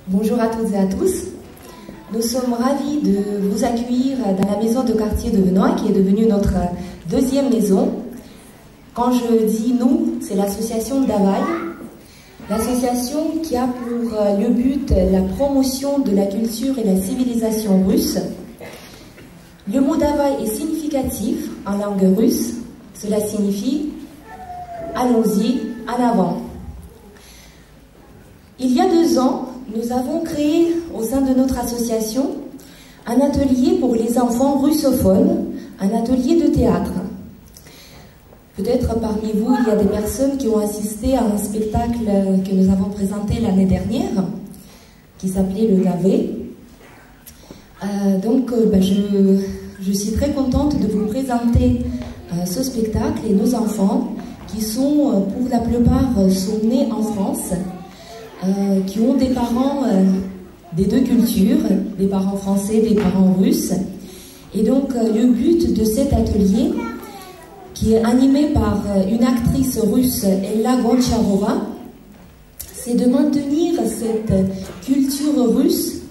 Bonjour à toutes et à tous. Nous sommes ravis de vous accueillir dans la maison de quartier de Benoît, qui est devenue notre deuxième maison. Quand je dis nous, c'est l'association Davai, l'association qui a pour le but la promotion de la culture et la civilisation russe. Le mot Davai est significatif en langue russe. Cela signifie « allons-y, en avant ». Il y a 2 ans, nous avons créé au sein de notre association un atelier pour les enfants russophones, un atelier de théâtre. Peut-être parmi vous, il y a des personnes qui ont assisté à un spectacle que nous avons présenté l'année dernière, qui s'appelait Le Gavé. Je suis très contente de vous présenter ce spectacle et nos enfants qui sont pour la plupart sont nés en France, qui ont des parents des 2 cultures, des parents français, des parents russes. Et donc le but de cet atelier, qui est animé par une actrice russe, Ella Goncharova, c'est de maintenir cette culture russe,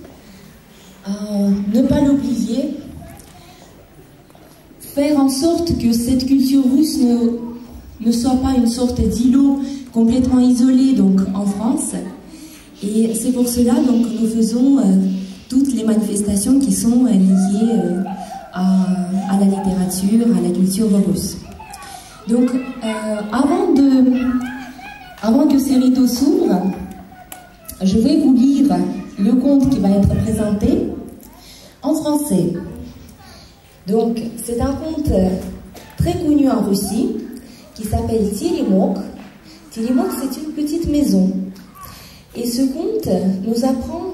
ne pas l'oublier, faire en sorte que cette culture russe ne soit pas une sorte d'îlot complètement isolé donc en France. Et c'est pour cela donc nous faisons toutes les manifestations qui sont liées à la littérature, à la culture russe. Donc avant que ces rideaux s'ouvrent, je vais vous lire le conte qui va être présenté en français. Donc c'est un conte très connu en Russie qui s'appelle Telemok. Telemok, c'est une petite maison. Et ce conte nous apprend,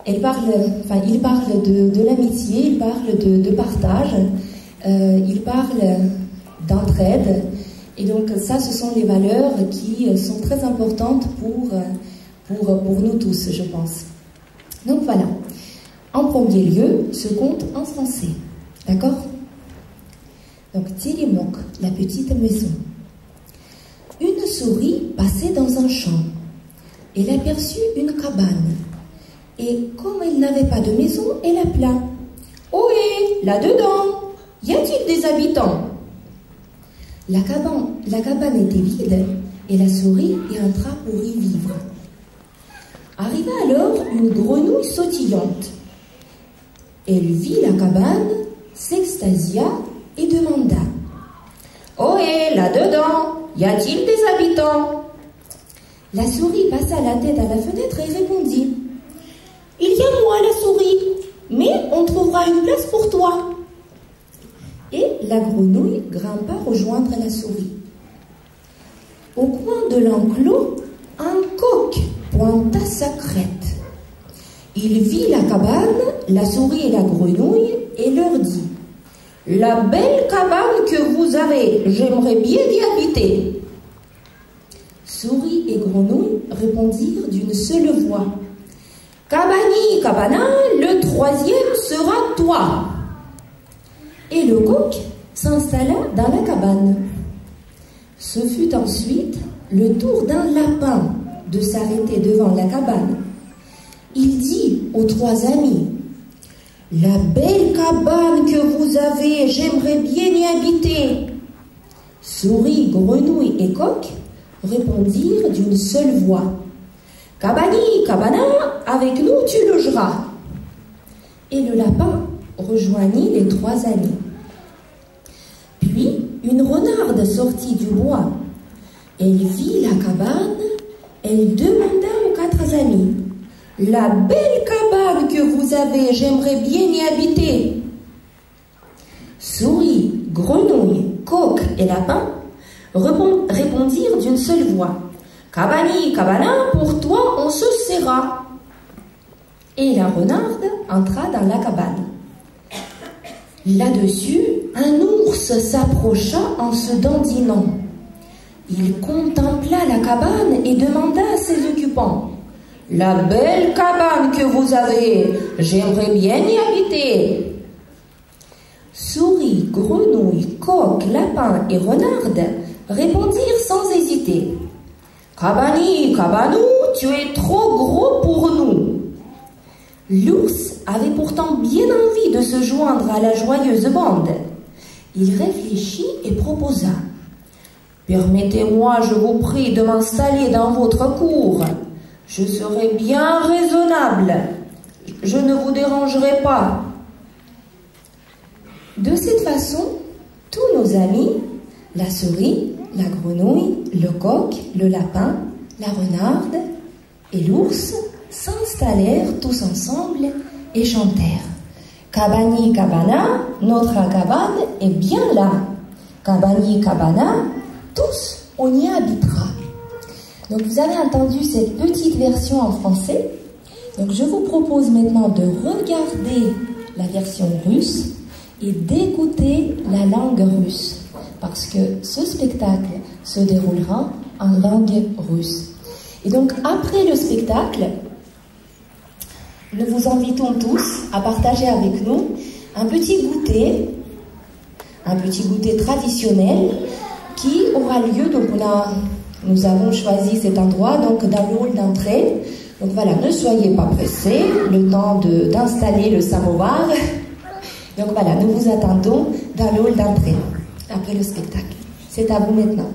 il parle de l'amitié, il parle de partage, il parle d'entraide. Et donc ça, ce sont les valeurs qui sont très importantes pour nous tous, je pense. Donc voilà. En premier lieu, ce conte en français. D'accord? Donc Telemok, la petite maison. Une souris passait dans un champ. Elle aperçut une cabane. Et comme elle n'avait pas de maison, elle appela. « Ohé, là-dedans, y a-t-il des habitants ?» La cabane était vide et la souris y entra pour y vivre. Arriva alors une grenouille sautillante. Elle vit la cabane, s'extasia et demanda. « Ohé, là-dedans, y a-t-il des habitants ?» La souris passa la tête à la fenêtre et répondit. « Il y a moi, la souris, mais on trouvera une place pour toi. » Et la grenouille grimpa rejoindre la souris. Au coin de l'enclos, un coq pointa sa crête. Il vit la cabane, la souris et la grenouille et leur dit. « La belle cabane que vous avez, j'aimerais bien y habiter. » Souris et grenouille répondirent d'une seule voix. « Cabani, cabana, le 3e sera toi. » Et le coq s'installa dans la cabane. Ce fut ensuite le tour d'un lapin de s'arrêter devant la cabane. Il dit aux 3 amis. La belle cabane que vous avez, j'aimerais bien y habiter. Souris, grenouille et coq répondirent d'une seule voix. Cabani, cabana, avec nous tu logeras. Et le lapin rejoignit les 3 amis. Puis une renarde sortit du bois. Elle vit la cabane, elle demanda aux 4 amis. La belle cabane que vous avez, j'aimerais bien y habiter. Souris, grenouille, coq et lapin répondirent d'une seule voix. Cabani, cabana, pour toi on se serra. Et la renarde entra dans la cabane. Là-dessus, un ours s'approcha en se dandinant. Il contempla la cabane et demanda à ses occupants. La belle cabane que vous avez, j'aimerais bien y habiter. Souris, grenouille, coq, lapin et renarde répondirent sans hésiter. Cabani, cabanou, tu es trop gros pour nous. L'ours avait pourtant bien envie de se joindre à la joyeuse bande. Il réfléchit et proposa. « Permettez-moi, je vous prie, de m'installer dans votre cour. Je serai bien raisonnable. Je ne vous dérangerai pas. » De cette façon, tous nos amis, la souris, la grenouille, le coq, le lapin, la renarde et l'ours s'installèrent tous ensemble et chantèrent. Cabani cabana, notre cabane est bien là. Cabani cabana, tous on y habitera. Donc vous avez entendu cette petite version en français. Donc je vous propose maintenant de regarder la version russe et d'écouter la langue russe, parce que ce spectacle se déroulera en langue russe. Et donc après le spectacle, nous vous invitons tous à partager avec nous un petit goûter traditionnel qui aura lieu. Donc nous avons choisi cet endroit donc dans le hall d'entrée. Donc voilà, ne soyez pas pressés, le temps d'installer le samovar. Donc voilà, nous vous attendons dans le hall d'entrée, après le spectacle. C'est à vous maintenant.